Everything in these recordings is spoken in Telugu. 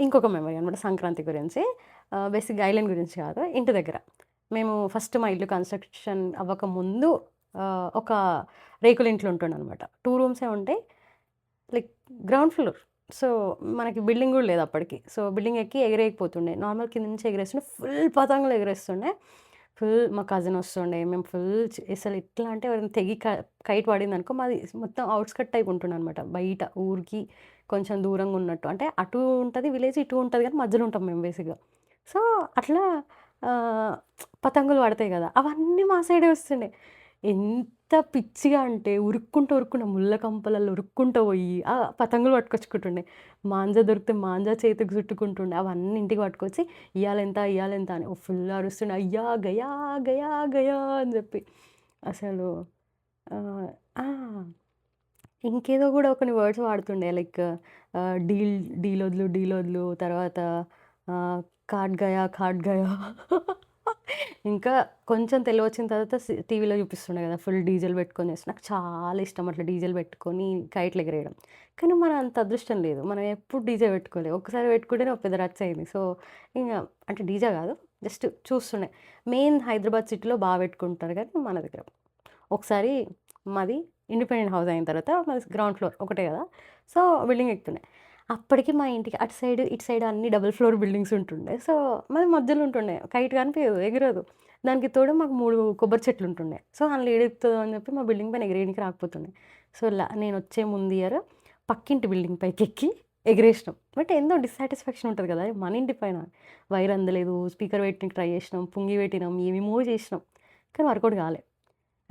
ఇంకొక మెమరీ అనమాట సంక్రాంతి గురించి. బేసిక్‌గా ఐలాండ్ గురించి కాదు. ఇంటి దగ్గర. మేము ఫస్ట్ మా ఇల్లు కన్‌స్ట్రక్షన్ అవ్వకముందు ఒక రేకుల ఇంట్లో ఉంటుండనమాట. 2 రూమ్సే ఉంటాయి. Like ground floor. సో, మనకి బిల్డింగ్ గూడా లేదు అప్పటికి. సో, బిల్డింగ్ ఎక్కి ఎగిరేయకపోతుండే. నార్మల్ కింద నుంచి ఎగిరేస్తుండే. ఫుల్ పతంగులు ఎగరేస్తుండే. మా కజిన్ వస్తుండే. మేము ఫుల్ అసలు ఎట్లా అంటే ఎవరైనా తెగి కైట్ పడిందనుకో మాది మొత్తం ఔట్‌స్కట్ టైప్ ఉంటుండనమాట. బయట ఊరికి కొంచెం దూరంగా ఉన్నట్టు. అంటే అటు ఉంటది విలేజ్, ఇటు ఉంటది గానీ మధ్యలో ఉంటాం మేము బేసిక్‌గా. సో, అట్లా ఆహ్, పతంగులు పడతాయి గదా! అవన్నీ మా సైడే వస్తుండే. ఎంత పిచ్చిగా అంటే ఉరుక్కుంటూ ముళ్ళ కంపలలో ఉరుక్కుంటూ పోయి పతంగులు పట్టుకొచ్చుకుంటుండే. మాంజా దొరికితే మాంజా చేతికి చుట్టుకుంటుండే. అవన్నీ ఇంటికి పట్టుకొచ్చి ఇయ్యాలెంత అని ఫుల్ అరుస్తుండే. అయ్యా! గయా! గయా! గయా! అని జెప్పి. అసలు ఆహ్, ఆ! ఇంకేదో గూడా కొన్ని వర్డ్స్ వాడుతుండే లైక్ డీలొద్లు తర్వాత ఆహ్, కాట్ గయా ఇంకా కొంచెం తెలివొచ్చిన తర్వాత టీవీలో చూపిస్తుండే గదా! ఫుల్ డీజేలు పెట్టుకొని చేస్తే నాకు చాలా ఇష్టం అట్లా డీజేలు పెట్టుకొని కైట్లు ఎగిరేయడం. కానీ మన అంత అదృష్టం లేదు. మనం ఎప్పుడు డీజే పెట్టుకోలే. ఒక్కసారి పెట్టుకుంటేనే ఒక పెద్ద రచ్చ అయింది. సో, ఇంగ అంటే డీజే గాదు. జస్ట్ చూస్తుండే. మెయిన్ హైదరాబాద్ సిటీలో పెట్టుకుంటారు గానీ మన దగ్గర ఒకసారి మాది ఇండిపెండెంట్ హౌస్ అయిన తర్వాత మాది గ్రౌండ్ ఫ్లోర్ ఒకటే గదా! సో, బిల్డింగ్ ఎక్కుతుండే. అప్పటికి మా ఇంటికి అటు సైడ్, ఇటు సైడ్ అన్ని డబుల్ ఫ్లోర్ బిల్డింగ్స్ ఉంటుండే. సో, మాది మధ్యలో ఉంటుండే. కైట్ కనిపియదు, ఎగరదు. దానికి తోడు మాకు 3 కొబ్బరి చెట్లు ఉంటుండే. సో, అందులో ఏడెక్కుతదో అని చెప్పి మా బిల్డింగ్ పైన ఎగిరేయనికి రాకపోతుండే. సో, నేనొచ్చే ముందు ఇయర్ పక్కింటి బిల్డింగ్ పైకెక్కి ఎగిరేసినాం. బట్ ఏందో డిస్సాటిస్ఫాక్షన్ ఉంటది గదా! మన ఇంటి పైన వైర్ అందలేదు, స్పీకర్ పెట్టనీకి ట్రై చేసినాం, పుంగి పెట్టినాం, ఏమేమో చేసినాం. కానీ వర్కౌట్ కాలే.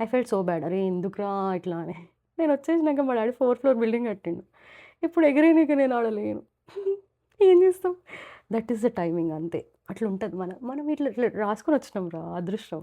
I felt so bad. అరే! ఎందుకురా ఇట్లా అని. నేనొచ్చేసినాక మా డాడీ 4th ఫ్లోర్ బిల్డింగ్ కట్టిండు. ఇప్పుడు ఎగిరేయనీకి నేను ఆడ లేను. ఏం చేస్తాం? దట్ ఈస్ ద టైమింగ్ అంతే. అట్లుంటది మనం ఇట్లా ఇట్లా రాసుకొనొచ్చినాం రా అదృష్టం.